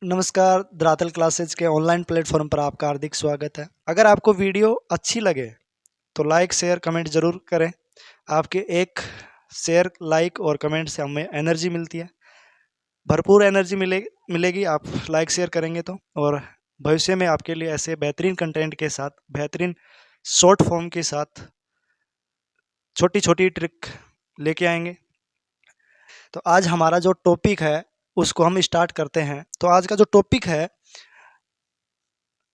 नमस्कार, धरातल क्लासेज के ऑनलाइन प्लेटफॉर्म पर आपका हार्दिक स्वागत है। अगर आपको वीडियो अच्छी लगे तो लाइक, शेयर, कमेंट ज़रूर करें। आपके एक शेयर, लाइक और कमेंट से हमें एनर्जी मिलती है, भरपूर एनर्जी मिलेगी आप लाइक शेयर करेंगे तो। और भविष्य में आपके लिए ऐसे बेहतरीन कंटेंट के साथ, बेहतरीन शॉर्ट फॉर्म के साथ छोटी छोटी ट्रिक लेके आएंगे। तो आज हमारा जो टॉपिक है उसको हम स्टार्ट करते हैं। तो आज का जो टॉपिक है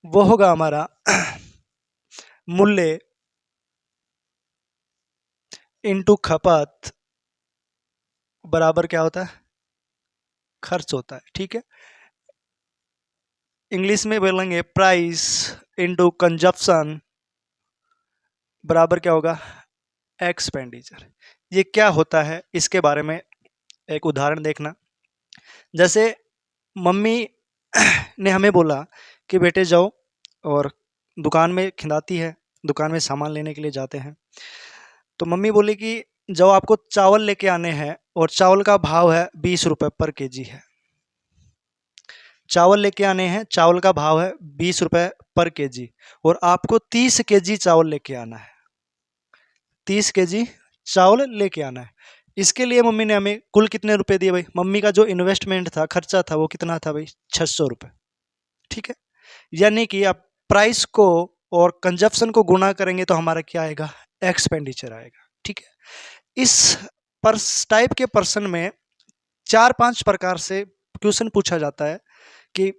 वो होगा हमारा मूल्य इनटू खपत बराबर क्या होता है? खर्च होता है। ठीक है, इंग्लिश में बोलेंगे प्राइस इनटू कंजप्शन बराबर क्या होगा? एक्सपेंडिचर। ये क्या होता है इसके बारे में एक उदाहरण देखना। जैसे मम्मी ने हमें बोला कि बेटे जाओ, और दुकान में खिंदाती है, दुकान में सामान लेने के लिए जाते हैं। तो मम्मी बोली कि जाओ, आपको चावल लेके आने हैं और चावल का भाव है 20 रुपये पर केजी है। चावल लेके आने हैं, चावल का भाव है 20 रुपये पर केजी, और आपको 30 केजी चावल लेके आना है। 30 केजी चावल लेके आना है। इसके लिए मम्मी ने हमें कुल कितने रुपए दिए भाई? मम्मी का जो इन्वेस्टमेंट था, खर्चा था, वो कितना था भाई? 600 रुपये। ठीक है, यानी कि आप प्राइस को और कंजप्शन को गुणा करेंगे तो हमारा क्या आएगा? एक्सपेंडिचर आएगा। ठीक है, इस टाइप के पर्सन में 4-5 प्रकार से क्वेश्चन पूछा जाता है कि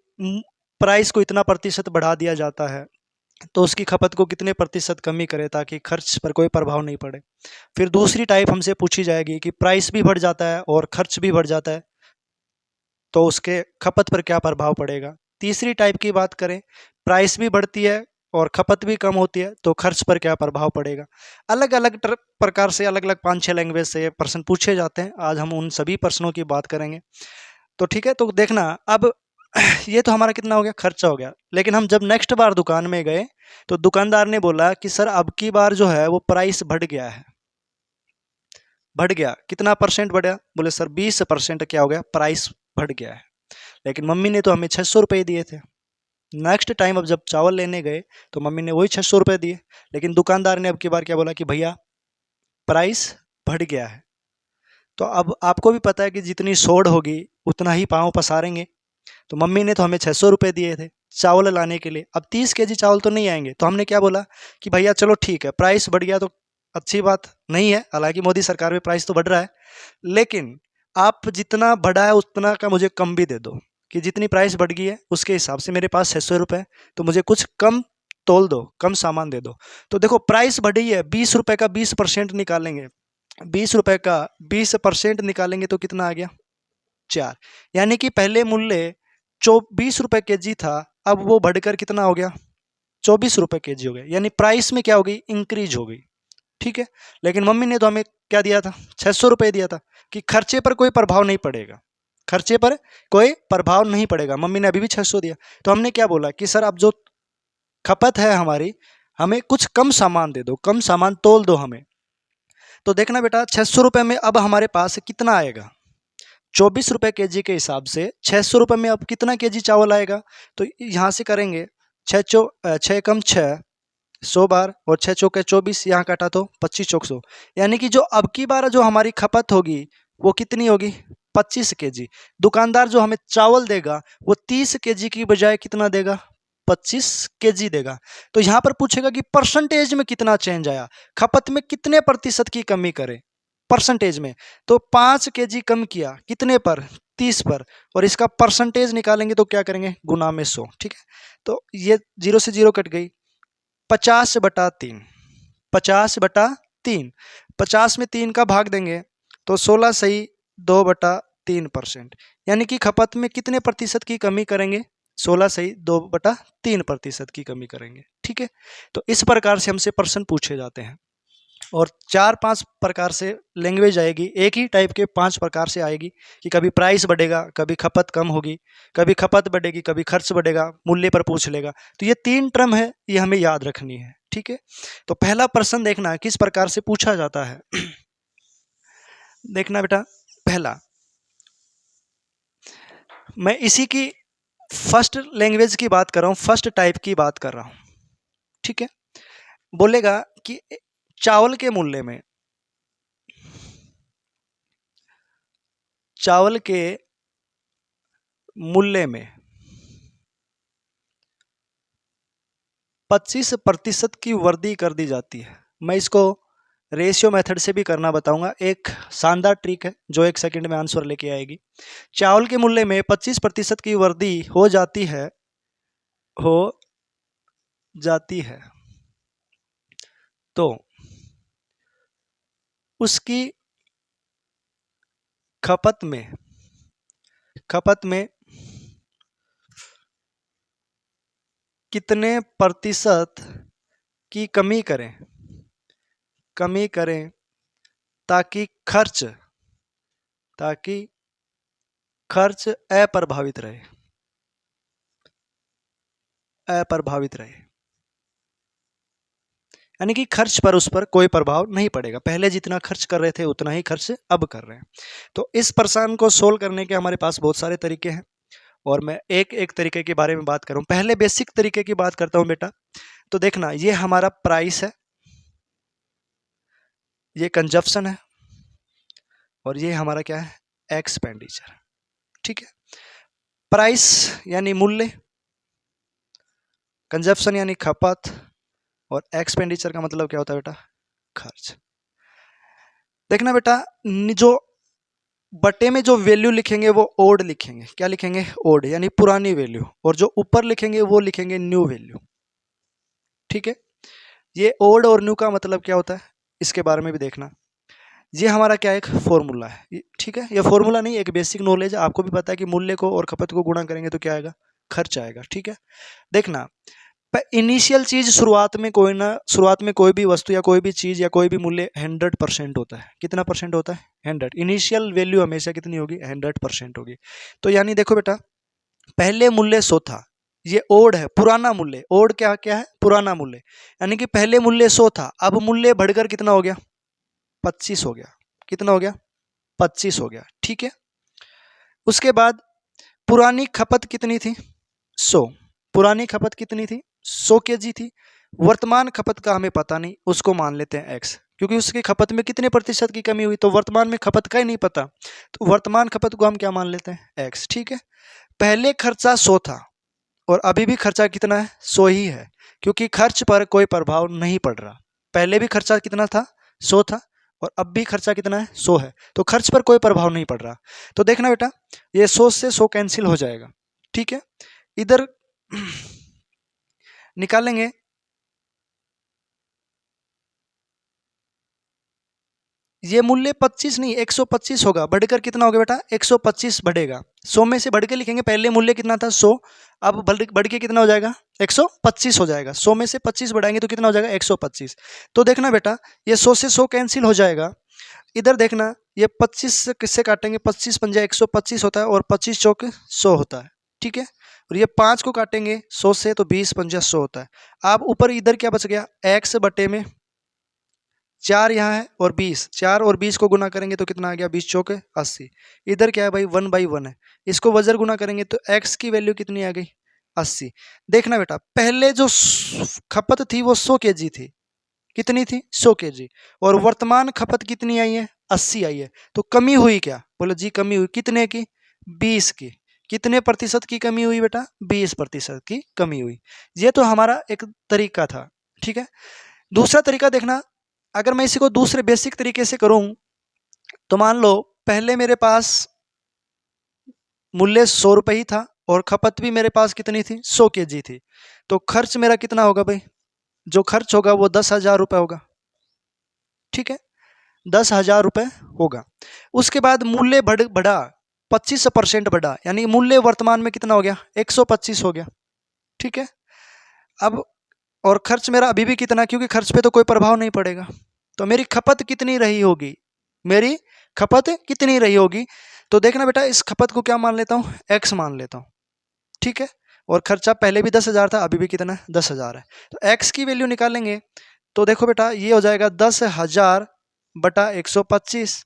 प्राइस को इतना प्रतिशत बढ़ा दिया जाता है तो उसकी खपत को कितने प्रतिशत कमी करें ताकि खर्च पर कोई प्रभाव नहीं पड़े। फिर दूसरी टाइप हमसे पूछी जाएगी कि प्राइस भी बढ़ जाता है और खर्च भी बढ़ जाता है तो उसके खपत पर क्या प्रभाव पड़ेगा। तीसरी टाइप की बात करें, प्राइस भी बढ़ती है और खपत भी कम होती है तो खर्च पर क्या प्रभाव पड़ेगा। अलग अलग प्रकार से, अलग अलग 5-6 लैंग्वेज से प्रश्न पूछे जाते हैं। आज हम उन सभी प्रश्नों की बात करेंगे। तो ठीक है, तो देखना अब ये तो हमारा कितना हो गया? खर्चा हो गया। लेकिन हम जब नेक्स्ट बार दुकान में गए तो दुकानदार ने बोला कि सर अब की बार जो है वो प्राइस बढ़ गया है। बढ़ गया, कितना परसेंट बढ़ा? बोले सर 20% क्या हो गया? प्राइस बढ़ गया है। लेकिन मम्मी ने तो हमें 600 रुपये दिए थे। नेक्स्ट टाइम अब जब चावल लेने गए तो मम्मी ने वही 600 रुपये दिए, लेकिन दुकानदार ने अब की बार क्या बोला कि भैया प्राइस बढ़ गया है। तो अब आपको भी पता है कि जितनी सोड़ होगी उतना ही पाँव पसारेंगे। तो मम्मी ने तो हमें 600 रुपये दिए थे चावल लाने के लिए, अब 30 केजी चावल तो नहीं आएंगे। तो हमने क्या बोला कि भैया चलो ठीक है, प्राइस बढ़ गया तो अच्छी बात नहीं है, हालांकि मोदी सरकार में प्राइस तो बढ़ रहा है, लेकिन आप जितना बढ़ा है उतना का मुझे कम भी दे दो, कि जितनी प्राइस बढ़ गई है उसके हिसाब से मेरे पास 600 रुपये, तो मुझे कुछ कम तोल दो, कम सामान दे दो। तो देखो प्राइस बढ़ी है, 20 रुपये का 20% निकालेंगे, 20 रुपये का 20% निकालेंगे तो कितना आ गया? 4। यानी कि पहले मूल्य 20 रुपये केजी था, अब वो बढ़कर कितना हो गया? 24 रुपये केजी हो गया। यानी प्राइस में क्या हो गई? इंक्रीज हो गई। ठीक है, लेकिन मम्मी ने तो हमें क्या दिया था? 600 रुपये दिया था कि खर्चे पर कोई प्रभाव नहीं पड़ेगा, खर्चे पर कोई प्रभाव नहीं पड़ेगा। मम्मी ने अभी भी 600 दिया। तो हमने क्या बोला कि सर अब जो खपत है हमारी, हमें कुछ कम सामान दे दो, कम सामान तोल दो हमें। तो देखना बेटा, 600 रुपये में अब हमारे पास कितना आएगा? 24 रुपये केजी के हिसाब से 600 रुपये में अब कितना केजी चावल आएगा? तो यहाँ से करेंगे, 6 कम 6, 100 बार, और 6 चौके 24, यहाँ काटा तो 25 चौक 100। यानी कि जो अब की बार जो हमारी खपत होगी वो कितनी होगी? 25 केजी। दुकानदार जो हमें चावल देगा वो 30 केजी की बजाय कितना देगा? 25 केजी देगा। तो यहाँ पर पूछेगा कि परसेंटेज में कितना चेंज आया, खपत में कितने प्रतिशत की कमी करें परसेंटेज में। तो 5 केजी कम किया, कितने पर? 30 पर। और इसका परसेंटेज निकालेंगे तो क्या करेंगे? गुना में 100। ठीक है, तो ये 0 से 0 कट गई। 50/3, 50/3, 50 में 3 का भाग देंगे तो 16 सही 2/3%। यानी कि खपत में कितने प्रतिशत की कमी करेंगे? 16 सही 2/3% की कमी करेंगे। ठीक है, तो इस प्रकार से हमसे प्रश्न पूछे जाते हैं। और 4-5 प्रकार से लैंग्वेज आएगी, एक ही टाइप के 5 प्रकार से आएगी कि कभी प्राइस बढ़ेगा, कभी खपत कम होगी, कभी खपत बढ़ेगी, कभी खर्च बढ़ेगा, मूल्य पर पूछ लेगा। तो ये 3 टर्म है, ये हमें याद रखनी है। ठीक है, तो पहला प्रश्न देखना किस प्रकार से पूछा जाता है। देखना बेटा, पहला मैं इसी की फर्स्ट लैंग्वेज की बात कर रहा हूँ, फर्स्ट टाइप की बात कर रहा हूँ, ठीक है। बोलेगा कि चावल के मूल्य में, चावल के मूल्य में 25% की वृद्धि कर दी जाती है। मैं इसको रेशियो मेथड से भी करना बताऊंगा, एक शानदार ट्रिक है जो 1 सेकंड में आंसर लेके आएगी। चावल के मूल्य में 25% की वृद्धि हो जाती है, हो जाती है, तो उसकी खपत में, खपत में कितने प्रतिशत की कमी करें, कमी करें ताकि खर्च, ताकि खर्च अप्रभावित रहे, अप्रभावित रहे, यानी कि खर्च पर उस पर कोई प्रभाव नहीं पड़ेगा। पहले जितना खर्च कर रहे थे उतना ही खर्च अब कर रहे हैं। तो इस प्रश्न को सोल्व करने के हमारे पास बहुत सारे तरीके हैं और मैं एक एक तरीके के बारे में बात करूं। पहले बेसिक तरीके की बात करता हूं बेटा। तो देखना, ये हमारा प्राइस है, ये कंजप्शन है और ये हमारा क्या है, एक्सपेंडिचर, ठीक है। प्राइस यानी मूल्य, कंजप्शन यानी खपत और एक्सपेंडिचर का मतलब क्या होता है बेटा, खर्च। देखना बेटा, जो बटे में जो वैल्यू लिखेंगे वो ओड लिखेंगे। क्या लिखेंगे, ओड, यानी पुरानी वैल्यू, और जो ऊपर लिखेंगे वो लिखेंगे न्यू वैल्यू, ठीक है। ये ओड और न्यू का मतलब क्या होता है इसके बारे में भी देखना। ये हमारा क्या, एक फॉर्मूला है, ठीक है। ये फॉर्मूला नहीं, एक बेसिक नॉलेज है, आपको भी पता है कि मूल्य को और खपत को गुणा करेंगे तो क्या आएगा, खर्च आएगा, ठीक है। देखना, इनिशियल चीज शुरुआत में कोई ना, शुरुआत में कोई भी वस्तु या कोई भी चीज या कोई भी मूल्य 100% होता है। कितना परसेंट होता है, 100। इनिशियल वैल्यू हमेशा कितनी होगी, 100% होगी। तो यानी देखो बेटा, पहले मूल्य 100 था, ये ओड है, पुराना मूल्य। ओड क्या क्या है, पुराना मूल्य, यानी कि पहले मूल्य 100 था, अब मूल्य बढ़कर कितना हो गया, 25 हो गया। कितना हो गया, 25 हो गया, ठीक है। उसके बाद पुरानी खपत कितनी थी, 100। पुरानी खपत कितनी थी, 100 केजी थी। वर्तमान खपत का हमें पता नहीं, उसको मान लेते हैं एक्स, क्योंकि उसकी खपत में कितने प्रतिशत की कमी हुई, तो वर्तमान में खपत का ही नहीं पता, तो वर्तमान खपत को हम क्या मान लेते हैं, एक्स, ठीक है। पहले खर्चा 100 था और अभी भी खर्चा कितना है, 100 ही है, क्योंकि खर्च पर कोई प्रभाव नहीं पड़ रहा। पहले भी खर्चा कितना था, 100 था, और अब भी खर्चा कितना है, 100 है, तो खर्च पर कोई प्रभाव नहीं पड़ रहा। तो देखना बेटा, ये 100 से 100 कैंसिल हो जाएगा, ठीक है। इधर निकालेंगे, ये मूल्य 25 नहीं 125 होगा, बढ़कर कितना होगा बेटा, 125 बढ़ेगा। 100 में से बढ़ के लिखेंगे, पहले मूल्य कितना था, 100, अब बढ़ के कितना हो जाएगा, 125 हो जाएगा। 100 में से 25 बढ़ाएंगे तो कितना हो जाएगा, 125। तो देखना बेटा, ये 100 से 100 कैंसिल हो जाएगा। इधर देखना, ये 25 से किससे काटेंगे, 25 पंजा 125 होता है और 25 चौक 100 होता है, ठीक है। और ये 5 को काटेंगे 100 से तो 20 पंजा 100 होता है। अब ऊपर इधर क्या बच गया, एक्स बटे में 4 यहाँ है और 20, 4 और 20 को गुना करेंगे तो कितना आ गया, 20 चौके 80। इधर क्या है भाई, 1/1 है, इसको वजर गुना करेंगे तो x की वैल्यू कितनी आ गई, 80। देखना बेटा, पहले जो खपत थी वो 100 केजी थी, कितनी थी, 100 केजी, और वर्तमान खपत कितनी आई है, 80 आई है। तो कमी हुई क्या, बोलो जी कमी हुई, कितने की, 20 की। कितने प्रतिशत की कमी हुई बेटा, 20% की कमी हुई। ये तो हमारा एक तरीका था, ठीक है। दूसरा तरीका देखना, अगर मैं इसी को दूसरे बेसिक तरीके से करूं, तो मान लो पहले मेरे पास मूल्य 100 रुपये ही था और खपत भी मेरे पास कितनी थी, 100 केजी थी, तो खर्च मेरा कितना होगा भाई, जो खर्च होगा वो 10,000 रुपये होगा, ठीक है, 10,000 रुपये होगा। उसके बाद मूल्य बढ़ा, 25% बढ़ा, यानी मूल्य वर्तमान में कितना हो गया, 125 हो गया, ठीक है। अब और खर्च मेरा अभी भी कितना, क्योंकि खर्च पे तो कोई प्रभाव नहीं पड़ेगा, तो मेरी खपत कितनी रही होगी, मेरी खपत कितनी रही होगी। तो देखना बेटा, इस खपत को क्या मान लेता हूँ, एक्स मान लेता हूँ, ठीक है। और खर्चा पहले भी 10,000 था, अभी भी कितना है, 10,000 है। तो एक्स की वैल्यू निकालेंगे तो देखो बेटा, ये हो जाएगा 10,000 बटा 125,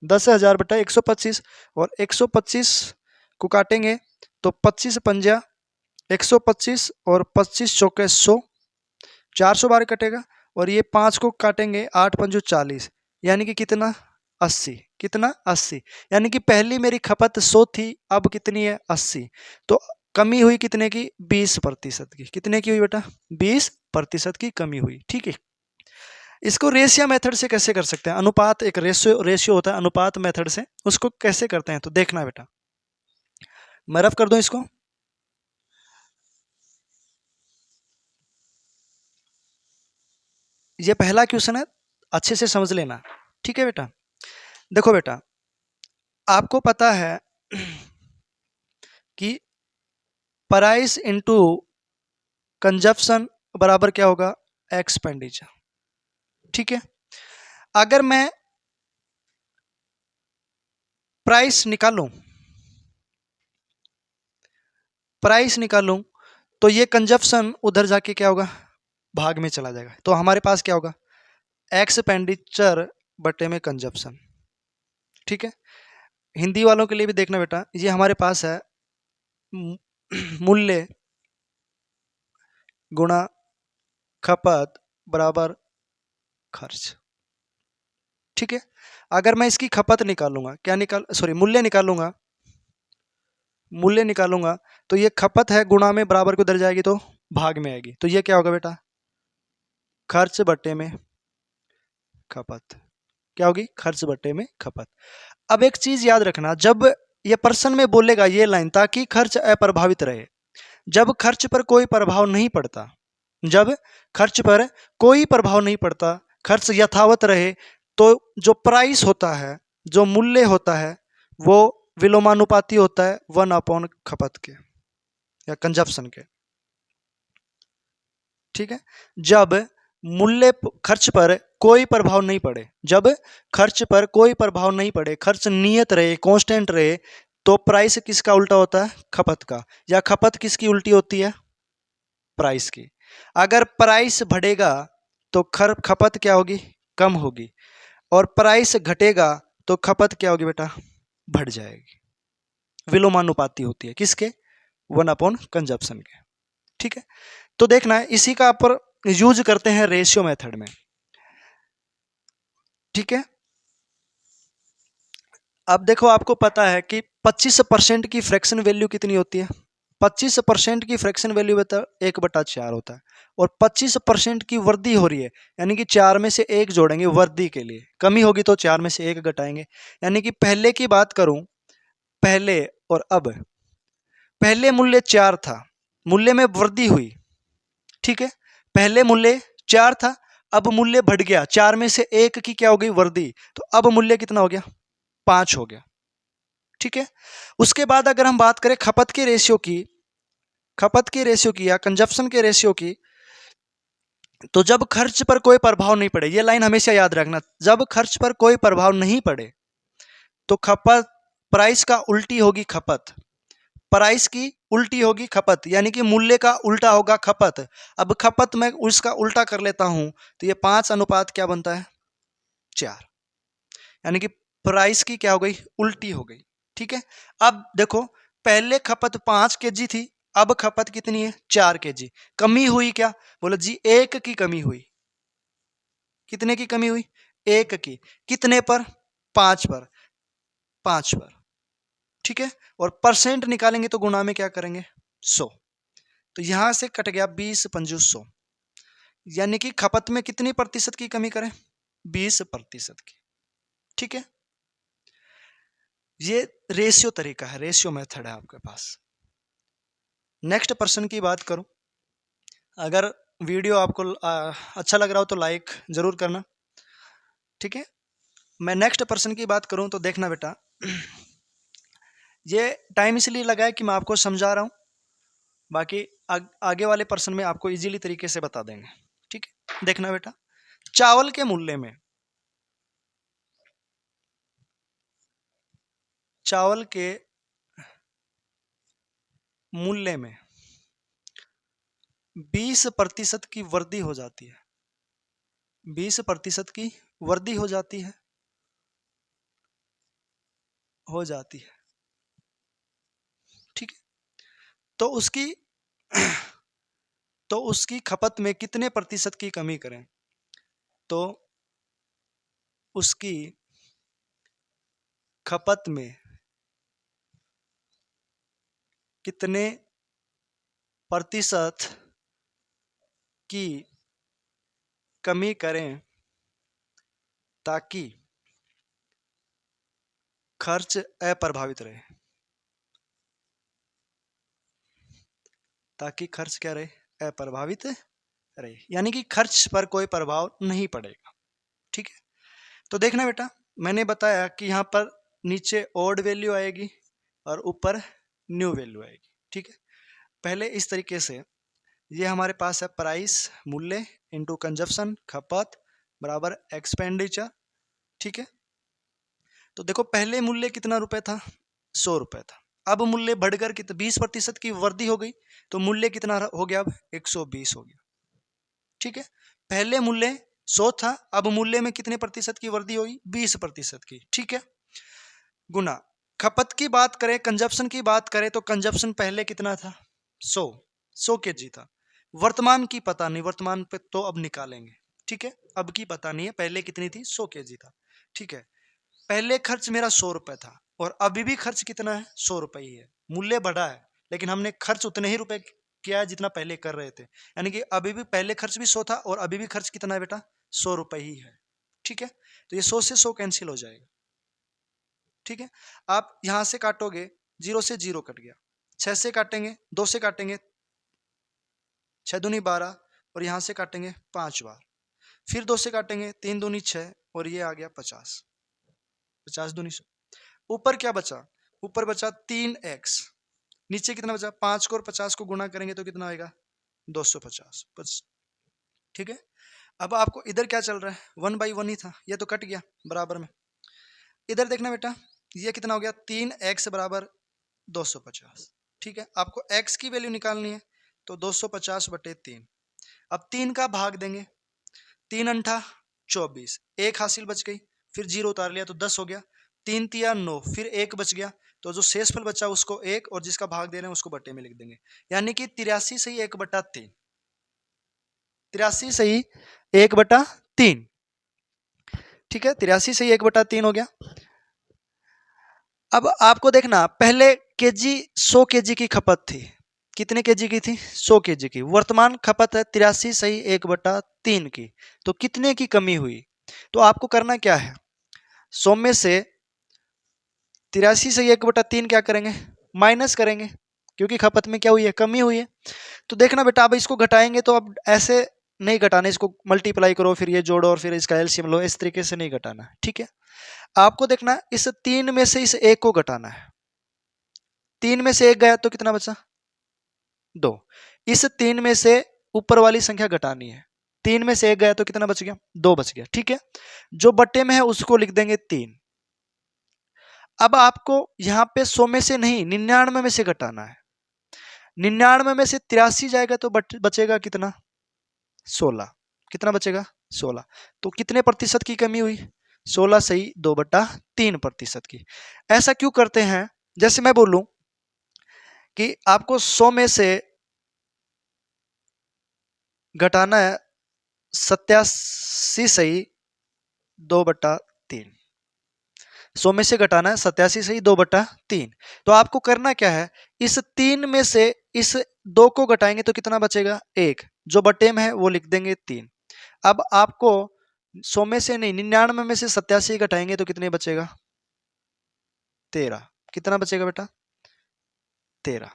10,000 बटा 125, और 125 को काटेंगे तो 25 पंजा 125 और 25 चौके 100, 400 बार कटेगा। और ये 5 को काटेंगे 8 पंजू 40, यानी कि कितना 80। कितना 80, यानी कि पहली मेरी खपत 100 थी, अब कितनी है 80। तो कमी हुई कितने की 20% की। कितने की हुई बेटा 20% की कमी हुई। ठीक है, इसको रेशियो मेथड से कैसे कर सकते हैं, अनुपात एक रेशियो होता है, अनुपात मेथड से उसको कैसे करते हैं तो देखना बेटा। मैं रफ कर दूं इसको। ये पहला क्वेश्चन है, अच्छे से समझ लेना। ठीक है बेटा, देखो बेटा, आपको पता है कि प्राइस इनटू कंजप्शन बराबर क्या होगा एक्सपेंडिचर। ठीक है, अगर मैं प्राइस निकालूं, तो ये कंजप्शन उधर जाके क्या होगा भाग में चला जाएगा। तो हमारे पास क्या होगा एक्सपेंडिचर बटे में कंजप्शन। ठीक है, हिंदी वालों के लिए भी देखना बेटा, ये हमारे पास है मूल्य गुणा खपत बराबर खर्च। ठीक है, अगर मैं इसकी खपत निकालूंगा, मूल्य निकालूंगा, तो ये खपत है गुणा में बराबर को उधर जाएगी तो भाग में आएगी। तो ये क्या होगा बेटा खर्च बटे में खपत। क्या होगी खर्च बटे में खपत। अब एक चीज याद रखना, जब ये पर्सन में बोलेगा ये लाइन, ताकि खर्च अप्रभावित रहे, जब खर्च पर कोई प्रभाव नहीं पड़ता, जब खर्च पर कोई प्रभाव नहीं पड़ता, खर्च यथावत रहे, तो जो प्राइस होता है, जो मूल्य होता है, वो विलोमानुपाती होता है 1 खपत के या कंजप्शन के। ठीक है, जब मूल्य खर्च पर कोई प्रभाव नहीं पड़े, जब खर्च पर कोई प्रभाव नहीं पड़े, खर्च नियत रहे, कांस्टेंट रहे, तो प्राइस किसका उल्टा होता है खपत का, या खपत किसकी उल्टी होती है प्राइस की। अगर प्राइस बढ़ेगा तो खपत क्या होगी कम होगी, और प्राइस घटेगा तो खपत क्या होगी बेटा बढ़ जाएगी। विलोमानुपाती होती है किसके 1/कंजप्शन के। ठीक है, तो देखना है इसी का पर यूज करते हैं रेशियो मेथड में। ठीक है, अब देखो आपको पता है कि 25% की फ्रैक्शन वैल्यू कितनी होती है, 25% की फ्रैक्शन वैल्यू बता 1/4 होता है, और 25% की वृद्धि हो रही है, यानी कि 4 में से 1 जोड़ेंगे वृद्धि के लिए, कमी होगी तो 4 में से 1 घटाएंगे। यानी कि पहले की बात करूं, पहले और अब, पहले मूल्य 4 था, मूल्य में वृद्धि हुई। ठीक है, पहले मूल्य 4 था, अब मूल्य बढ़ गया, 4 में से 1 की क्या हो गई वृद्धि, तो अब मूल्य कितना हो गया 5 हो गया। ठीक है, उसके बाद अगर हम बात करें खपत के रेशियो की या कंजप्शन के रेशियो की, तो जब खर्च पर कोई प्रभाव नहीं पड़े, ये लाइन हमेशा याद रखना, जब खर्च पर कोई प्रभाव नहीं पड़े तो खपत प्राइस का उल्टी होगी खपत, प्राइस की उल्टी होगी खपत, यानी कि मूल्य का उल्टा होगा खपत। अब खपत में उसका उल्टा कर लेता हूं, तो ये 5 अनुपात क्या बनता है 4, यानी कि प्राइस की क्या हो गई उल्टी हो गई। ठीक है, अब देखो पहले खपत 5 केजी थी, अब खपत कितनी है 4 केजी। कमी हुई क्या, बोलो जी 1 की कमी हुई। कितने की कमी हुई 1 की, कितने पर 5 पर, 5 पर। ठीक है, और परसेंट निकालेंगे तो गुणा में क्या करेंगे 100, तो यहां से कट गया 20 पंजू 100, यानी कि खपत में कितनी प्रतिशत की कमी करें 20% की। ठीक है, ये रेशियो तरीका है, रेशियो मेथड है आपके पास। नेक्स्ट पर्सन की बात करूं, अगर वीडियो आपको अच्छा लग रहा हो तो लाइक जरूर करना। ठीक है, मैं नेक्स्ट पर्सन की बात करूं तो देखना बेटा, ये टाइम इसलिए लगा है कि मैं आपको समझा रहा हूं, बाकी आगे वाले पर्सन में आपको इजीली तरीके से बता देंगे। ठीक है, देखना बेटा, चावल के मूल्य में, चावल के मूल्य में 20% की वृद्धि हो जाती है, 20% की वृद्धि हो जाती है, हो जाती है। ठीक है, तो उसकी तो उसकी खपत में कितने प्रतिशत की कमी करें? तो उसकी खपत में कितने प्रतिशत की कमी करें ताकि खर्च अप्रभावित रहे? ताकि खर्च क्या रहे? अप्रभावित रहे, यानी कि खर्च पर कोई प्रभाव नहीं पड़ेगा। ठीक है, तो देखना बेटा, मैंने बताया कि यहाँ पर नीचे ओड वैल्यू आएगी और ऊपर न्यू वैल्यू आएगी। ठीक है, पहले इस तरीके से ये हमारे पास है प्राइस मूल्य इंटू कंजप्शन खपत बराबर एक्सपेंडिचर। ठीक है, तो देखो पहले मूल्य कितना रुपए था? 100 रुपए था। अब मूल्य बढ़कर कितना 20% की वृद्धि हो गई, तो मूल्य कितना हो गया? अब 120 हो गया। ठीक है, पहले मूल्य 100 था, अब मूल्य में कितने प्रतिशत की वृद्धि हुई? 20% की। ठीक है, गुना खपत की बात करें, कंजप्शन की बात करें, तो कंजप्शन पहले कितना था? 100 केजी था। वर्तमान की पता नहीं, वर्तमान पे तो अब निकालेंगे। ठीक है, अब की पता नहीं है, पहले कितनी थी? 100 केजी था। ठीक है, पहले खर्च मेरा 100 रुपए था और अभी भी खर्च कितना है? 100 रुपए ही है। मूल्य बढ़ा है लेकिन हमने खर्च उतने ही रुपए किया है जितना पहले कर रहे थे, यानी कि अभी भी पहले खर्च भी 100 था और अभी भी खर्च कितना है बेटा? 100 रुपए ही है। ठीक है, तो ये 100 से 100 कैंसिल हो जाएगा। ठीक है, आप यहां से काटोगे, 0 से 0 कट गया, 6 से काटेंगे, 2 से काटेंगे, 6 दूनी 12 और यहां से काटेंगे 5 बार, फिर 2 से काटेंगे, 3 दूनी 6 और ये आ गया 50, 50 दूनी 100। ऊपर क्या बचा? ऊपर बचा 3x, नीचे कितना बचा? 5 को और 50 को गुणा करेंगे तो कितना आएगा? 250। ठीक है, अब आपको इधर क्या चल रहा है? 1/1 ही था, ये तो कट गया बराबर में। इधर देखना बेटा, ये कितना हो गया? 3x बराबर 250। ठीक है, आपको x की वैल्यू निकालनी है, तो 250/3। अब 3 का भाग देंगे, 3 अंठा 24, एक हासिल बच गई, फिर 0 उतार लिया तो 10 हो गया, 3 तिया 9, फिर 1 बच गया, तो जो शेषफल बचा उसको 1 और जिसका भाग दे रहे हैं उसको बट्टे में लिख देंगे, यानी कि 83 सही 1/3। 83 सही 1/3। ठीक है, 83 सही 1/3 हो गया। अब आपको देखना, पहले केजी 100 केजी की खपत थी, कितने केजी की थी? 100 केजी की। वर्तमान खपत है 83 सही 1/3 की, तो कितने की कमी हुई? तो आपको करना क्या है, 100 में से 83 सही 1/3 क्या करेंगे? माइनस करेंगे, क्योंकि खपत में क्या हुई है? कमी हुई है। तो देखना बेटा, अब इसको घटाएंगे तो अब ऐसे नहीं घटाना, इसको मल्टीप्लाई करो फिर ये जोड़ो और फिर इसका एलसीएम लो, इस तरीके से नहीं घटाना है। ठीक है, आपको देखना इस 3 में से इस 1 को घटाना है। 3 में से 1 गया तो कितना बचा? 2। इस 3 में से ऊपर वाली संख्या घटानी है, 3 में से 1 गया तो कितना बच गया? 2 बच गया। ठीक है, जो बट्टे में है उसको लिख देंगे 3। अब आपको यहां पे 100 में से नहीं 99 में से घटाना है। 99 में से 83 जाएगा तो बचेगा कितना? 16। कितना बचेगा? 16। तो कितने प्रतिशत की कमी हुई? 16 सही 2/3% की। ऐसा क्यों करते हैं? जैसे मैं बोलूं कि आपको 100 में से घटाना है 87 सही 2/3। 100 में से घटाना है 87 सही 2/3। तो आपको करना क्या है, इस 3 में से इस 2 को घटाएंगे तो कितना बचेगा? 1, जो बटे में है वो लिख देंगे 3। अब आपको 100 में से नहीं 99 में से 87 घटाएंगे तो कितने बचेगा? 13। कितना बचेगा बेटा? 13।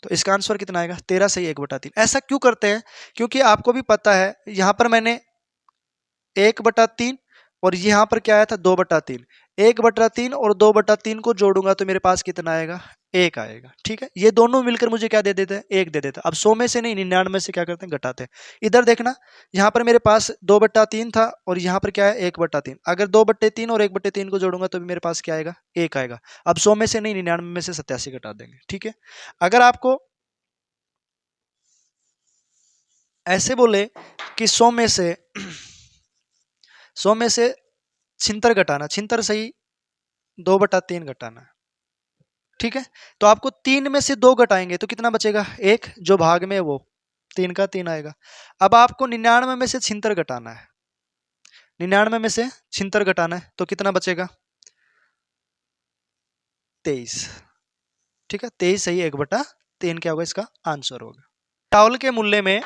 तो इसका आंसर कितना आएगा? 13 सही 1/3। ऐसा क्यों करते हैं? क्योंकि आपको भी पता है यहां पर मैंने 1/3 और यहां पर क्या आया था? 2/3। 1/3 और 2/3 को जोड़ूंगा तो मेरे पास कितना आएगा? 1 आएगा। ठीक है, ये दोनों मिलकर मुझे क्या दे देते हैं? 1 दे देते हैं। अब 100 में से नहीं 99 में से क्या करते हैं? घटाते हैं। इधर देखना, यहां पर मेरे पास 2/3 था और यहां पर क्या है? 1/3। अगर 2/3 और 1/3 को जोड़ूंगा तो भी मेरे पास क्या आएगा? 1 आएगा। अब 100 में से नहीं 99 में से 87 घटा देंगे। ठीक है, अगर आपको ऐसे बोले कि 100 में से 100 में से 76 घटाना, 76 सही 2/3 घटाना है, ठीक है। तो आपको 3 में से 2 घटाएंगे तो कितना बचेगा, 1, जो भाग में है वो 3 का 3 आएगा। अब आपको 99 में से 76 घटाना है, 99 में से 76 घटाना है तो कितना बचेगा, 23। ठीक है, 23 सही 1/3 क्या होगा, इसका आंसर होगा। चावल के मूल्य में,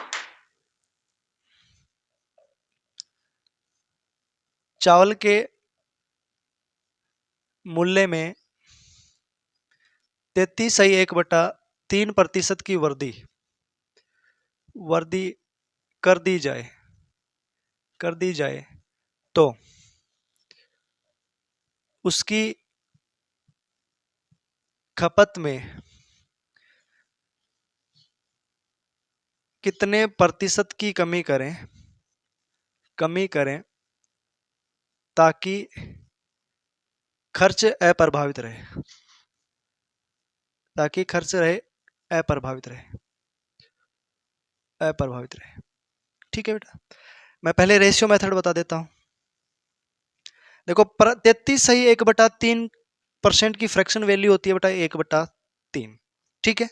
चावल के मूल्य में 33 सही 1/3% की वृद्धि कर दी जाए तो उसकी खपत में कितने प्रतिशत की कमी करें ताकि खर्च अप्रभावित रहे, अप्रभावित रहे। ठीक है बेटा, मैं पहले रेशियो मेथड बता देता हूं। देखो 33 सही 1/3% की फ्रैक्शन वैल्यू होती है बेटा 1/3। ठीक है,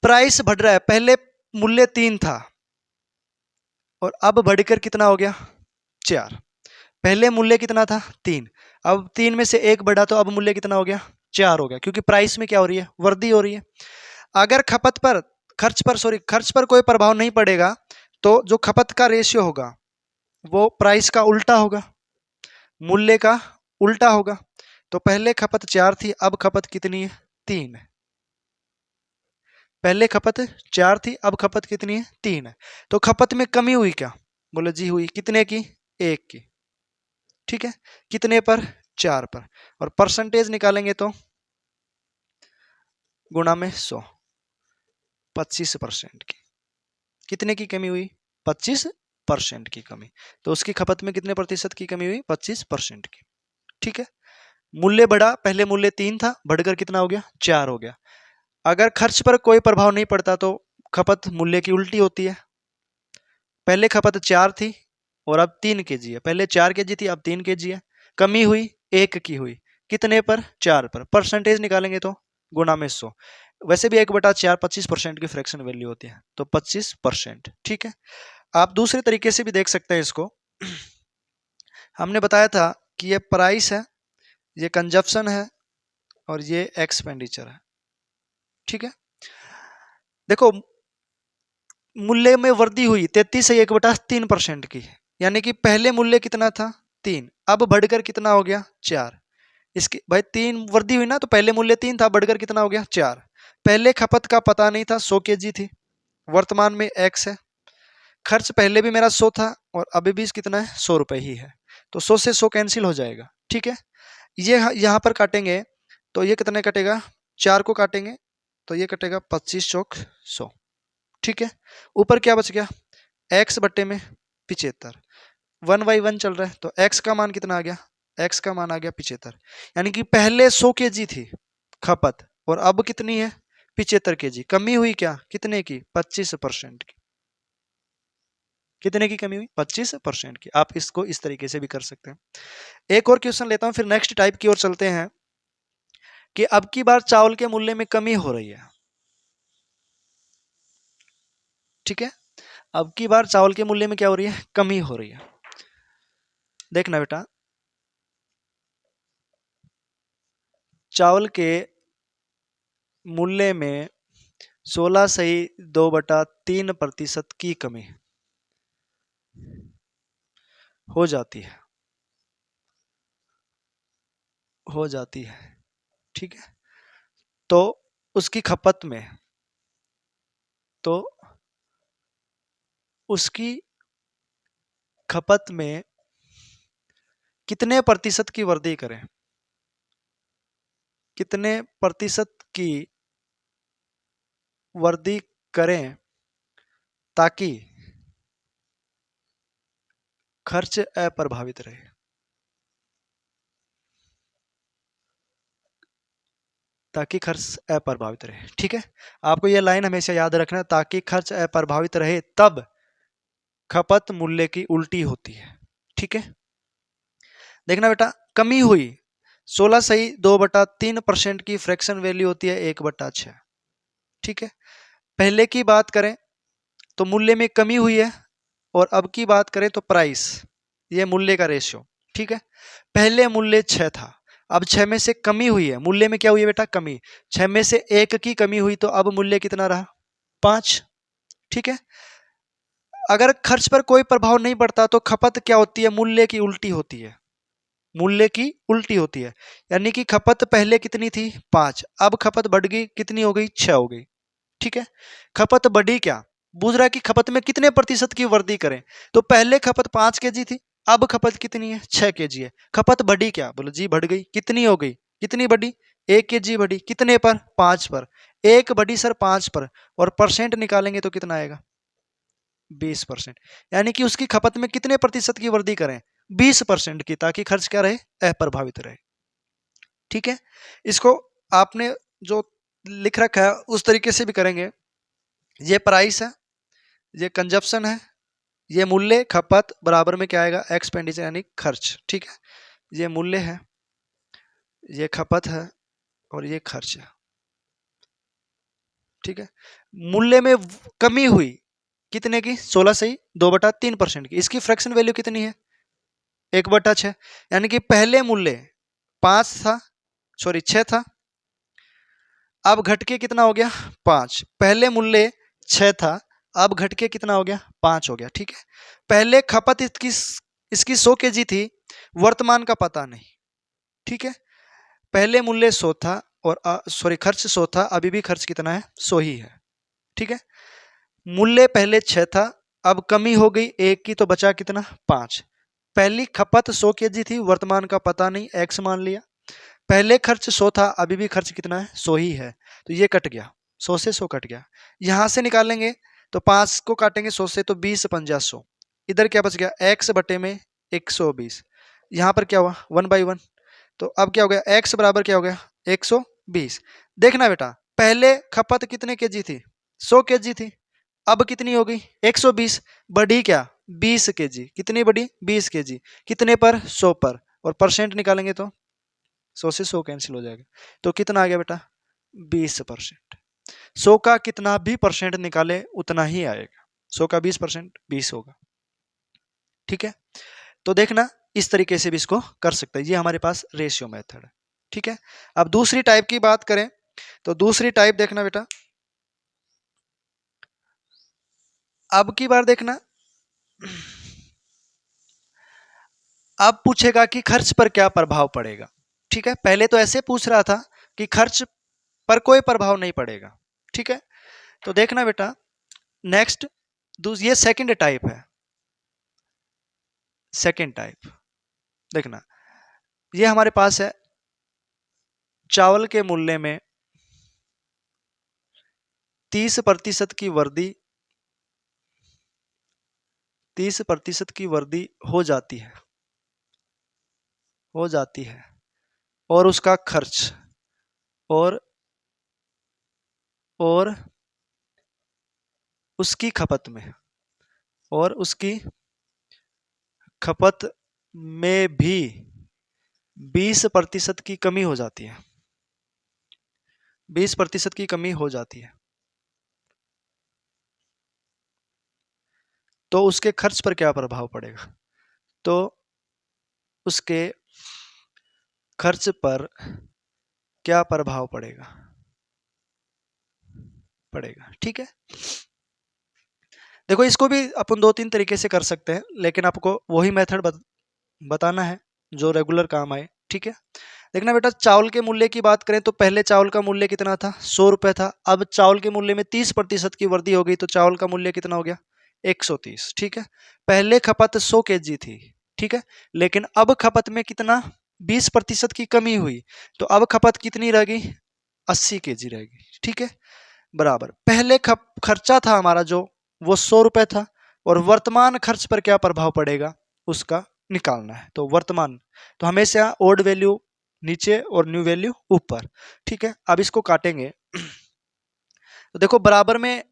प्राइस बढ़ रहा है, पहले मूल्य 3 था और अब बढ़कर कितना हो गया, 4। पहले मूल्य कितना था, 3, अब 3 में से 1 बढ़ा तो अब मूल्य कितना हो गया, 4 हो गया, क्योंकि प्राइस में क्या हो रही है, वृद्धि हो रही है। अगर खर्च पर कोई प्रभाव नहीं पड़ेगा तो जो खपत का रेशियो होगा वो प्राइस का उल्टा होगा, मूल्य का उल्टा होगा। तो पहले खपत 4 थी, अब खपत कितनी है, 3 है। पहले खपत 4 थी, अब खपत कितनी है, 3 है। तो खपत में कमी हुई क्या, बोले जी हुई, कितने की, 1 की। ठीक है, कितने पर, 4 पर। और परसेंटेज निकालेंगे तो गुणा में 100, 25% की। कितने की कमी हुई, 25% की कमी। तो उसकी खपत में कितने प्रतिशत की कमी हुई, 25% की। ठीक है, मूल्य बढ़ा, पहले मूल्य 3 था, बढ़कर कितना हो गया, 4 हो गया। अगर खर्च पर कोई प्रभाव नहीं पड़ता तो खपत मूल्य की उल्टी होती है। पहले खपत 4 थी और अब 3 केजी है, पहले 4 केजी थी अब 3 केजी है, कमी हुई 1 की हुई, कितने पर, 4 पर। परसेंटेज निकालेंगे तो गुणा में 100, वैसे भी 1/4 25% की फ्रैक्शन वैल्यू होती है, तो 25%। ठीक है, आप दूसरे तरीके से भी देख सकते हैं इसको। हमने बताया था कि ये प्राइस है, ये कंजप्शन है और ये एक्सपेंडिचर है। ठीक है, देखो मूल्य में वृद्धि हुई 33 से 1/3% की, यानी कि पहले मूल्य कितना था, 3, अब बढ़कर कितना हो गया, 4। इसकी भाई 3 वृद्धि हुई ना, तो पहले मूल्य 3 था, बढ़कर कितना हो गया, 4। पहले खपत का पता नहीं था, 100 केजी थी, वर्तमान में x है। खर्च पहले भी मेरा 100 था और अभी भी कितना है, 100 रुपए ही है, तो 100 से 100 कैंसिल हो जाएगा। ठीक है, ये यहाँ पर काटेंगे तो ये कितने कटेगा, 4 को काटेंगे तो ये कटेगा 25 चौक 100। ठीक है, ऊपर क्या बच गया, x बट्टे में 75, 1/1 चल रहा है, तो x का मान कितना आ गया, x का मान आ गया 75। यानी कि पहले 100 केजी थी खपत और अब कितनी है, 75 केजी। कमी हुई क्या, कितने की, 25% की। कितने की कमी हुई, 25% की। आप इसको इस तरीके से भी कर सकते हैं। एक और क्वेश्चन लेता हूं, फिर नेक्स्ट टाइप की ओर चलते हैं कि अब की बार चावल के मूल्य में कमी हो रही है। ठीक है, अब की बार चावल के मूल्य में क्या हो रही है, कमी हो रही है। देखना बेटा, चावल के मूल्य में 16 सही 2/3% की कमी हो जाती है, ठीक है। तो उसकी खपत में, तो उसकी खपत में कितने प्रतिशत की वृद्धि करें, कितने प्रतिशत की वृद्धि करें ताकि खर्च अप्रभावित रहे। ताकि खर्च अप्रभावित रहे। ठीक है, आपको यह लाइन हमेशा याद रखना, ताकि खर्च अप्रभावित रहे तब खपत मूल्य की उल्टी होती है। ठीक है, देखना बेटा, कमी हुई 16 सही 2/3% की फ्रैक्शन वैल्यू होती है 1/6। ठीक है, पहले की बात करें तो मूल्य में कमी हुई है, और अब की बात करें तो प्राइस, ये मूल्य का रेशियो। ठीक है, पहले मूल्य 6 था, अब 6 में से कमी हुई है, मूल्य में क्या हुई है बेटा, कमी। 6 में से 1 की कमी हुई तो अब मूल्य कितना रहा, 5। ठीक है, अगर खर्च पर कोई प्रभाव नहीं पड़ता तो खपत क्या होती है, मूल्य की उल्टी होती है, मूल्य की उल्टी होती है। यानी कि खपत पहले कितनी थी, 5, अब खपत बढ़ गई, कितनी हो गई, 6 हो गई। ठीक है, खपत बढ़ी क्या, पूछ रहा है कि खपत में कितने प्रतिशत की वृद्धि करें, तो पहले खपत 5 kg थी, अब खपत कितनी है, 6 kg है। खपत बढ़ी क्या, बोलो जी बढ़ गई, कितनी हो गई, कितनी बढ़ी, 1 kg बढ़ी, कितने पर, 5 पर। एक बढ़ी सर 5 पर, और परसेंट निकालेंगे तो कितना आएगा, 20%। यानी कि उसकी खपत में कितने प्रतिशत की वृद्धि करें, 20% की, ताकि खर्च क्या रहे, अप्रभावित रहे। ठीक है, इसको आपने जो लिख रखा है उस तरीके से भी करेंगे। ये प्राइस है, ये कंजप्शन है, ये मूल्य, खपत बराबर में क्या आएगा, एक्सपेंडिचर यानी खर्च। ठीक है, ये मूल्य है, ये खपत है, और ये खर्च है। ठीक है, मूल्य में कमी हुई कितने की, 16 सही 2/3% की, इसकी फ्रैक्शन वैल्यू कितनी है, 1/6। यानी कि पहले मूल्य 5 था, सॉरी 6 था, अब घट के कितना हो गया, 5। पहले मूल्य 6 था, अब घट के कितना हो गया, 5 हो गया। ठीक है, पहले खपत इसकी 100 kg थी, वर्तमान का पता नहीं। ठीक है, पहले मूल्य 100 था, और सॉरी खर्च 100 था, अभी भी खर्च कितना है, 100 ही है। ठीक है, मूल्य पहले 6 था, अब कमी हो गई 1 की, तो बचा कितना, 5। पहली खपत 100 kg थी, वर्तमान का पता नहीं, x मान लिया। पहले खर्च 100 था, अभी भी खर्च कितना है, 100 ही है, तो ये कट गया, 100 से 100 कट गया। यहां से निकालेंगे तो 5 को काटेंगे 100 से, तो 20×5 100। इधर क्या बच गया, x बटे में 120। यहाँ पर क्या हुआ, 1/1। तो अब क्या हो गया, x बराबर क्या हो गया, 120। देखना बेटा, पहले खपत कितने kg थी, 100 kg थी, अब कितनी हो गई, 120। बढ़ी क्या, 20 kg, कितनी बढ़ी, 20 kg, कितने पर, 100 पर, और परसेंट निकालेंगे तो 100 से 100 कैंसिल हो जाएगा, तो कितना आ गया बेटा, 20%। 100 का कितना भी परसेंट निकाले उतना ही आएगा, 100 का 20% 20 होगा। ठीक है, तो देखना इस तरीके से भी इसको कर सकते हैं, ये हमारे पास रेशियो मेथड है। ठीक है, अब दूसरी टाइप की बात करें तो दूसरी टाइप देखना बेटा, अब की बार देखना, अब पूछेगा कि खर्च पर क्या प्रभाव पड़ेगा। ठीक है, पहले तो ऐसे पूछ रहा था कि खर्च पर कोई प्रभाव नहीं पड़ेगा। ठीक है, तो देखना बेटा, नेक्स्ट ये सेकंड टाइप है। सेकंड टाइप देखना, ये हमारे पास है, चावल के मूल्य में 30% की वृद्धि, 30% की वृद्धि हो जाती है, हो जाती है, और उसका खर्च और उसकी खपत में, और उसकी खपत में भी 20% की कमी हो जाती है, 20% की कमी हो जाती है, तो उसके खर्च पर क्या प्रभाव पड़ेगा, तो उसके खर्च पर क्या प्रभाव पड़ेगा, पड़ेगा। ठीक है, देखो इसको भी अपन 2-3 तरीके से कर सकते हैं, लेकिन आपको वही मेथड बताना है जो रेगुलर काम आए। ठीक है, देखना बेटा, चावल के मूल्य की बात करें तो पहले चावल का मूल्य कितना था, 100 रुपए था, अब चावल के मूल्य में 30% की वृद्धि हो गई, तो चावल का मूल्य कितना हो गया, 130। ठीक है, पहले खपत 100 kg थी, ठीक है, लेकिन अब खपत में कितना, 20% की कमी हुई, तो अब खपत कितनी रह गई, 80 kg रह गई। ठीक है, बराबर पहले खर्चा था हमारा जो, वो 100 रुपए था, और वर्तमान खर्च पर क्या प्रभाव पड़ेगा उसका निकालना है, तो वर्तमान, तो हमेशा ओड वैल्यू नीचे और न्यू वैल्यू ऊपर। ठीक है, अब इसको काटेंगे तो देखो बराबर में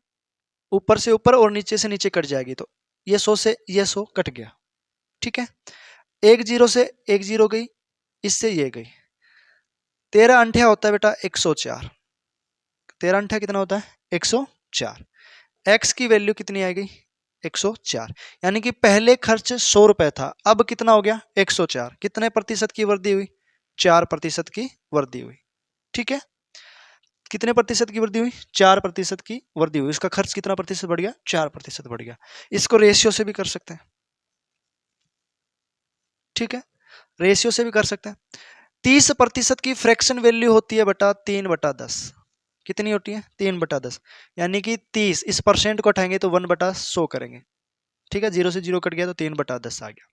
ऊपर से ऊपर और नीचे से नीचे कट जाएगी, तो ये 100 से ये 100 कट गया। ठीक है, एक जीरो से एक जीरो गई, इससे ये गई, 13 अंठ्या होता है बेटा 104। 13 अंठ्या कितना होता है 104। एक्स की वैल्यू कितनी आएगी 104। यानी कि पहले खर्च 100 रुपए था, अब कितना हो गया 104। कितने प्रतिशत की वृद्धि हुई 4% की वृद्धि हुई। ठीक है, कितने प्रतिशत की वृद्धि हुई 4% की वृद्धि हुई। इसका खर्च कितना प्रतिशत बढ़ गया 4% बढ़ गया। इसको रेशियो से भी कर सकते हैं। ठीक है, रेशियो से भी कर सकते हैं। 30% की फ्रैक्शन वैल्यू होती है बेटा 3/10। कितनी होती है 3/10। यानी कि 30, इस परसेंट को उठाएंगे तो 1/100 करेंगे। ठीक है, 0 से 0 कट गया तो 3/10 आ गया।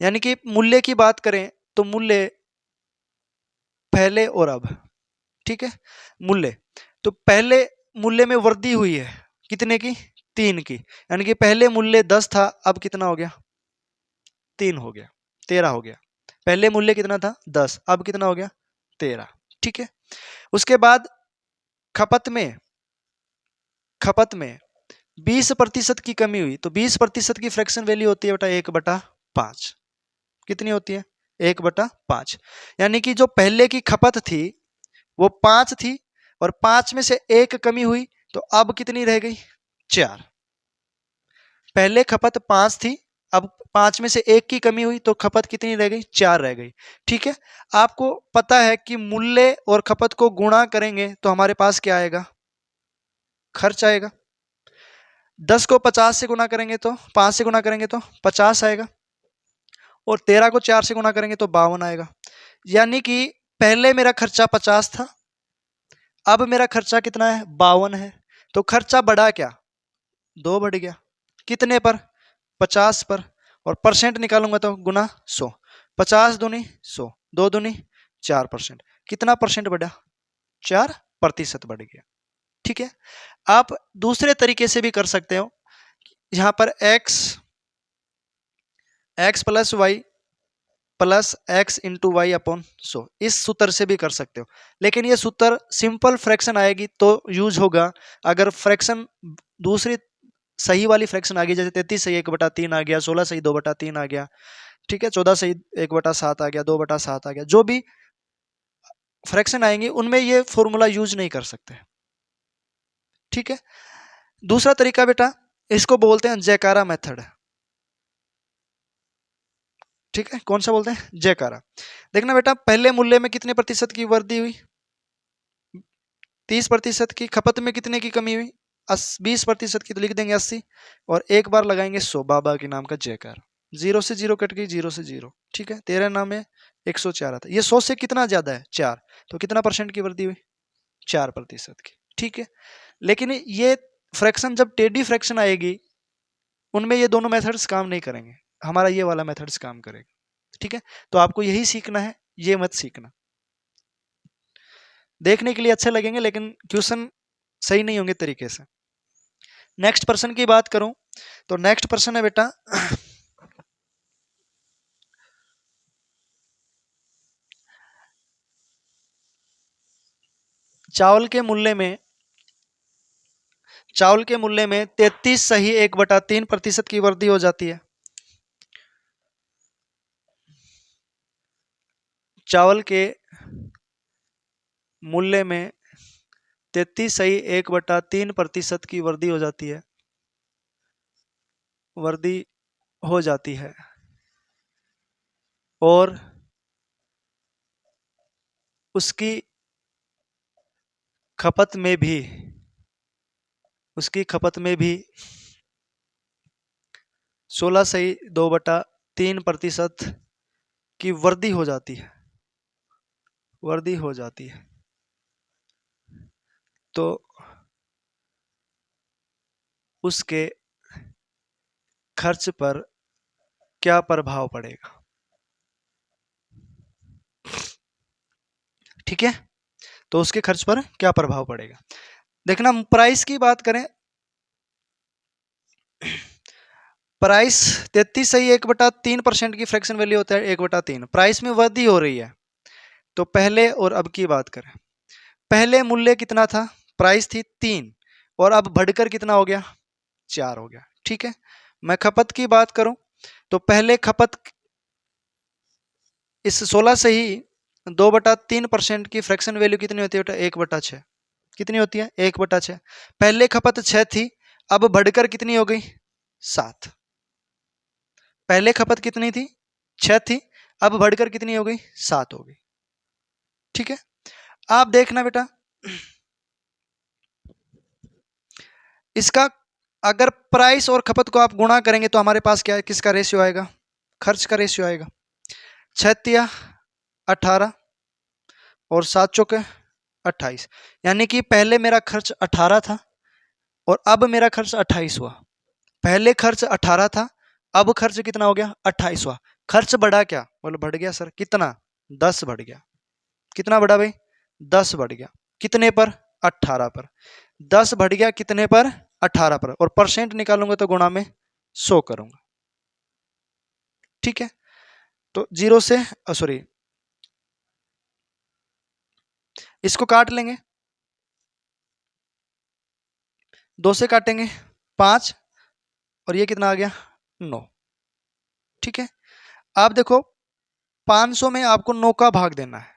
यानी कि मूल्य की बात करें तो मूल्य पहले और अब, ठीक है, मूल्य तो पहले मूल्य में वृद्धि हुई है कितने की 3 की। यानी कि पहले मूल्य 10 था, अब कितना हो गया 3 हो गया, 13 हो गया। पहले मूल्य कितना था 10, अब कितना हो गया 13। ठीक है, उसके बाद खपत में 20% की कमी हुई तो 20% की फ्रैक्शन वैल्यू होती है बेटा 1/5। कितनी होती है 1/5। यानी कि जो पहले की खपत थी वो 5 थी और 5 में से 1 कमी हुई तो अब कितनी रह गई 4। पहले खपत 5 थी, अब 5 में से 1 की कमी हुई तो खपत कितनी रह गई 4 रह गई। ठीक है, आपको पता है कि मूल्य और खपत को गुणा करेंगे तो हमारे पास क्या आएगा खर्च आएगा। 10 को 50 से गुणा करेंगे तो 5 से गुणा करेंगे तो 50 आएगा और 13 को 4 से गुणा करेंगे तो 52 आएगा। यानी कि पहले मेरा खर्चा 50 था, अब मेरा खर्चा कितना है 52 है। तो खर्चा बढ़ा क्या 2 बढ़ गया। कितने पर 50 पर। और परसेंट निकालूंगा तो गुना 100। 50 दूनी 100, 2 दूनी 4%। कितना परसेंट बढ़ा 4% बढ़ गया। ठीक है, आप दूसरे तरीके से भी कर सकते हो। यहां पर x plus y plus x into y upon 100, इस सूत्र से भी कर सकते हो। लेकिन ये सूत्र सिंपल फ्रैक्शन आएगी तो यूज होगा। अगर फ्रैक्शन दूसरी सही वाली फ्रैक्शन आ गई, जैसे 33 सही 1/3 आ गया, 16 सही 2/3 आ गया, ठीक है, 14 सही 1/7 आ गया, 2/7 आ गया, जो भी फ्रैक्शन आएंगी उनमें ये फॉर्मूला यूज नहीं कर सकते। ठीक है, दूसरा तरीका बेटा इसको बोलते हैं जयकारा मेथड। ठीक है, कौन सा बोलते हैं जयकारा। देखना बेटा पहले मूल्य में कितने प्रतिशत की वृद्धि हुई 30% की। खपत में कितने की कमी हुई 20% की, तो लिख देंगे 80 और एक बार लगाएंगे 100 बाबा के नाम का जयकार। 0 से 0 कट गई 0 से 0। ठीक है, 13 नाम है 104 आता है। ये 100 से कितना ज्यादा है 4, तो कितना परसेंट की वृद्धि हुई 4% की। ठीक है, लेकिन ये फ्रैक्शन जब टेढ़ी फ्रैक्शन आएगी उनमें ये दोनों मेथड्स काम नहीं करेंगे, हमारा ये वाला मेथड्स काम करेगा। ठीक है, तो आपको यही सीखना है, ये मत सीखना। देखने के लिए अच्छे लगेंगे लेकिन क्वेश्चन सही नहीं होंगे तरीके से। नेक्स्ट पर्सन की बात करूं तो नेक्स्ट पर्सन है बेटा चावल के मूल्य में 33 सही 1/3% की वृद्धि हो जाती है। चावल के मूल्य में 33 सही 1/3% की वृद्धि हो जाती है, वृद्धि हो जाती है। और उसकी खपत में भी 16 सही 2/3% की वृद्धि हो जाती है, तो उसके खर्च पर क्या प्रभाव पड़ेगा। ठीक है, तो उसके खर्च पर क्या प्रभाव पड़ेगा। देखना प्राइस की बात करें, प्राइस 33 सही 1/3% की फ्रैक्शन वैल्यू होता है 1/3। प्राइस में वृद्धि हो रही है, तो पहले और अब की बात करें, पहले मूल्य कितना था प्राइस थी 3 और अब बढ़कर कितना हो गया 4 हो गया। ठीक है, मैं खपत की बात करूं तो पहले खपत इस 16 से ही 2/3% की फ्रैक्शन वैल्यू कितनी होती है बेटा? 1/6। कितनी होती है? 1/6। पहले खपत 6 थी, अब बढ़कर कितनी हो गई? 7। पहले खपत कितनी थी? 6 थी, अब बढ़कर कितनी हो गई? 7 हो गई। ठीक है, आप देखना बेटा, इसका अगर प्राइस और खपत को आप गुणा करेंगे तो हमारे पास क्या है? किसका रेशियो आएगा? खर्च का रेशियो आएगा। 6 तिया 18 और 7 चौके 28, यानी कि पहले मेरा खर्च 18 था और अब मेरा खर्च 28 हुआ। पहले खर्च 18 था, अब खर्च कितना हो गया? 28 हुआ। खर्च बढ़ा क्या? बोलो बढ़ गया सर। कितना? 10 बढ़ गया। कितना बढ़ा भाई? 10 बढ़ गया। कितने पर? 18 पर। 10 बढ़ गया कितने पर? 18 पर। और परसेंट निकालूंगा तो गुणा में 100 करूंगा। ठीक है, तो 0 से सॉरी, इसको काट लेंगे, 2 से काटेंगे 5 और ये कितना आ गया? 9। ठीक है, आप देखो 500 में आपको 9 का भाग देना है।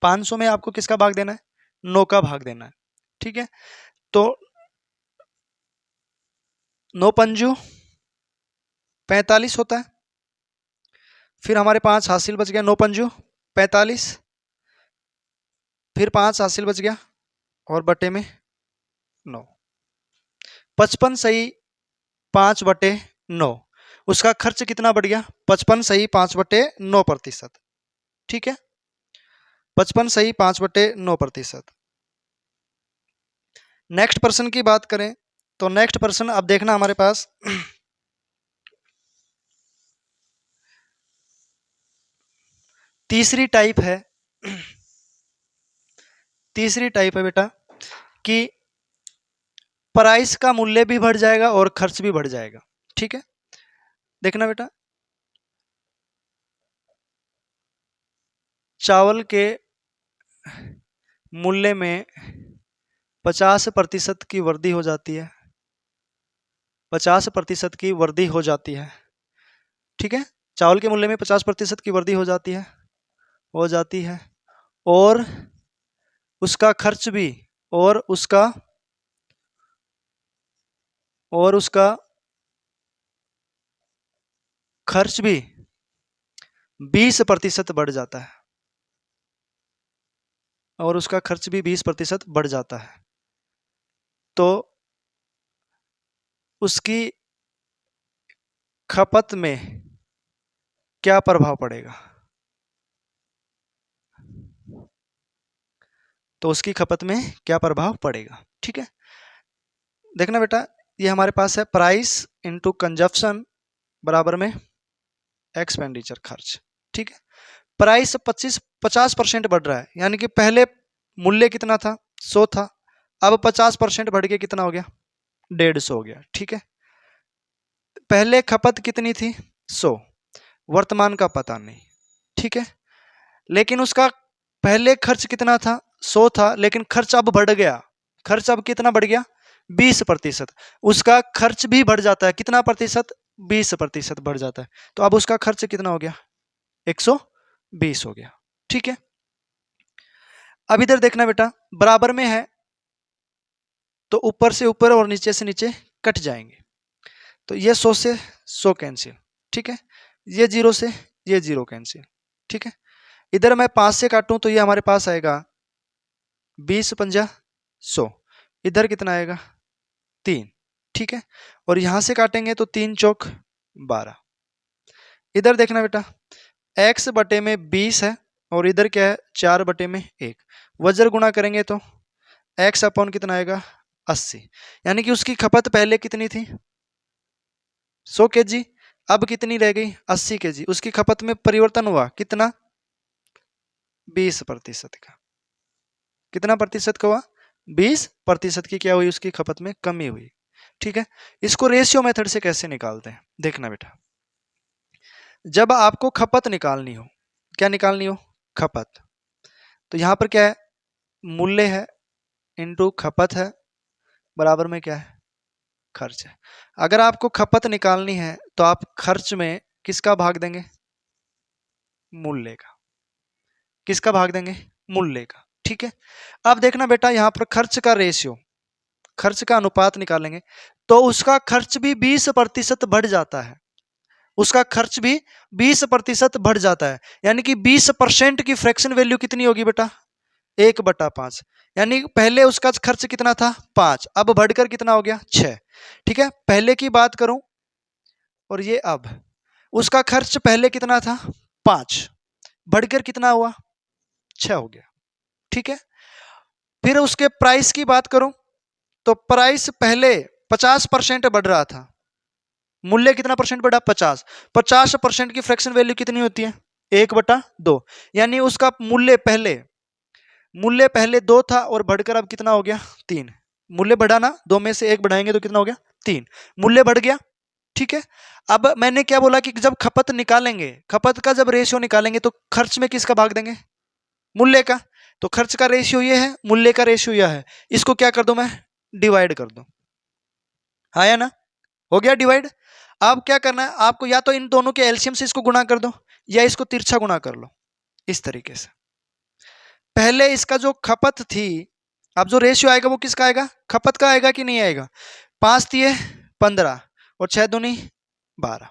500 में आपको किसका भाग देना है? 9 का भाग देना है। ठीक है, तो 9 पंजू 45 होता है। फिर हमारे 5 हासिल बच गया, 9 पंजू 45, फिर 5 हासिल बच गया और बटे में 9। 55 सही 5/9। उसका खर्च कितना बढ़ गया? 55 सही 5/9%। ठीक है, 55 सही 5/9%। नेक्स्ट पर्सन की बात करें तो नेक्स्ट पर्सन, अब देखना हमारे पास तीसरी टाइप है। तीसरी टाइप है बेटा कि प्राइस का मूल्य भी बढ़ जाएगा और खर्च भी बढ़ जाएगा। ठीक है, देखना बेटा, चावल के मूल्य में 50% की वृद्धि हो जाती है। 50% की वृद्धि हो जाती है। ठीक है, चावल के मूल्य में 50% की वृद्धि हो जाती है और उसका खर्च भी, और उसका खर्च भी 20% बढ़ जाता है। और उसका खर्च भी 20% बढ़ जाता है, तो उसकी खपत में क्या प्रभाव पड़ेगा? तो उसकी खपत में क्या प्रभाव पड़ेगा? ठीक है, देखना बेटा, ये हमारे पास है प्राइस इनटू कंजप्शन बराबर में एक्सपेंडिचर खर्च। ठीक है, प्राइस 50% बढ़ रहा है, यानी कि पहले मूल्य कितना था? 100 था, अब 50% बढ़ के कितना हो गया? 150 हो गया। ठीक है, पहले खपत कितनी थी? 100, वर्तमान का पता नहीं। ठीक है, लेकिन उसका पहले खर्च कितना था? 100 था, लेकिन खर्च अब बढ़ गया। खर्च अब कितना बढ़ गया? 20%। उसका खर्च भी बढ़ जाता है, कितना प्रतिशत? 20% बढ़ जाता है, तो अब उसका खर्च कितना हो गया? 120 हो गया। ठीक है, अब इधर देखना बेटा, बराबर में है तो ऊपर से ऊपर और नीचे से नीचे कट जाएंगे, तो ये 100 से 100 कैंसिल। ठीक है, ये 0 से ये 0 कैंसिल। ठीक है, इधर मैं 5 से काटूं तो ये हमारे पास आएगा 20 पंजा 100, इधर कितना आएगा? 3। ठीक है, और यहां से काटेंगे तो 3 चौक 12। इधर देखना बेटा, x बटे में 20 है और इधर क्या है? 4/1। वज्र गुणा करेंगे तो x अपॉन कितना आएगा? 80, यानी कि उसकी खपत पहले कितनी थी? 100 kg, अब कितनी रह गई? 80 kg। उसकी खपत में परिवर्तन हुआ कितना? 20% का। कितना प्रतिशत का हुआ? 20% की क्या हुई? उसकी खपत में कमी हुई। ठीक है, इसको रेशियो मेथड से कैसे निकालते हैं? देखना बेटा, जब आपको खपत निकालनी हो, क्या निकालनी हो? खपत, तो यहां पर क्या है? मूल्य है इनटू खपत है बराबर में क्या है? खर्च है। अगर आपको खपत निकालनी है तो आप खर्च में किसका भाग देंगे? मूल्य का। किसका भाग देंगे? मूल्य का। ठीक है, अब देखना बेटा यहाँ पर खर्च का रेशियो, खर्च का अनुपात निकालेंगे तो उसका खर्च भी 20% बढ़ जाता है, उसका खर्च भी 20% बढ़ जाता है। यानी कि 20% की फ्रैक्शन वैल्यू कितनी होगी बेटा? 1/5। यानी पहले उसका खर्च कितना था? 5, अब बढ़कर कितना हो गया? 6। ठीक है, पहले की बात करूं और ये अब उसका खर्च पहले कितना था? 5, बढ़कर कितना हुआ? 6 हो गया। ठीक है, फिर उसके प्राइस की बात करूं तो प्राइस पहले 50% बढ़ रहा था, मूल्य कितना परसेंट बढ़ा? 50। 50% की फ्रैक्शन वैल्यू कितनी होती है? 1/2। यानी उसका मूल्य पहले 2 था और बढ़कर अब कितना हो गया? 3। मूल्य बढ़ा ना, 2 में से 1 बढ़ाएंगे तो कितना हो गया? 3। मूल्य बढ़ गया। ठीक है, अब मैंने क्या बोला कि जब खपत निकालेंगे, खपत का जब रेशियो निकालेंगे तो खर्च में किसका भाग देंगे? मूल्य का। तो खर्च का रेशियो ये है, मूल्य का रेशियो यह है, इसको क्या कर दूं मैं? डिवाइड कर दूं। हाँ या ना? हो गया डिवाइड। अब क्या करना है आपको? या तो इन दोनों के एलसीएम से इसको गुणा कर दो या इसको तिरछा गुणा कर लो, इस तरीके से। पहले इसका जो खपत थी, अब जो रेशियो आएगा वो किसका आएगा? खपत का आएगा कि नहीं आएगा? 5 दिए 15 और 6 दूनी 12।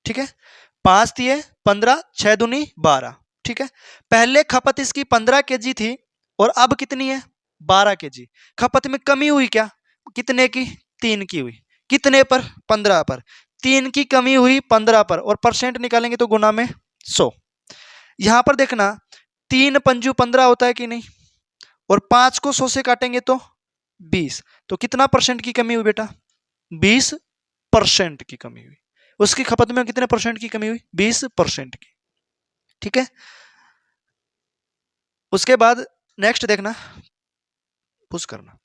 ठीक है, 5 दिए 15, 6 दूनी 12। ठीक है, पहले खपत इसकी 15 केजी थी और अब कितनी है? 12 केजी। खपत में कमी हुई क्या? कितने की? 3 की हुई। कितने पर? 15 पर। 3 की कमी हुई 15 पर, और परसेंट निकालेंगे तो गुना में 100। यहां पर देखना 3 पंजू 15 होता है कि नहीं, और 5 को 100 से काटेंगे तो 20। तो कितना परसेंट की कमी हुई बेटा? 20% की कमी हुई। उसकी खपत में कितने परसेंट की कमी हुई? 20% की। ठीक है, उसके बाद नेक्स्ट देखना, पुश करना।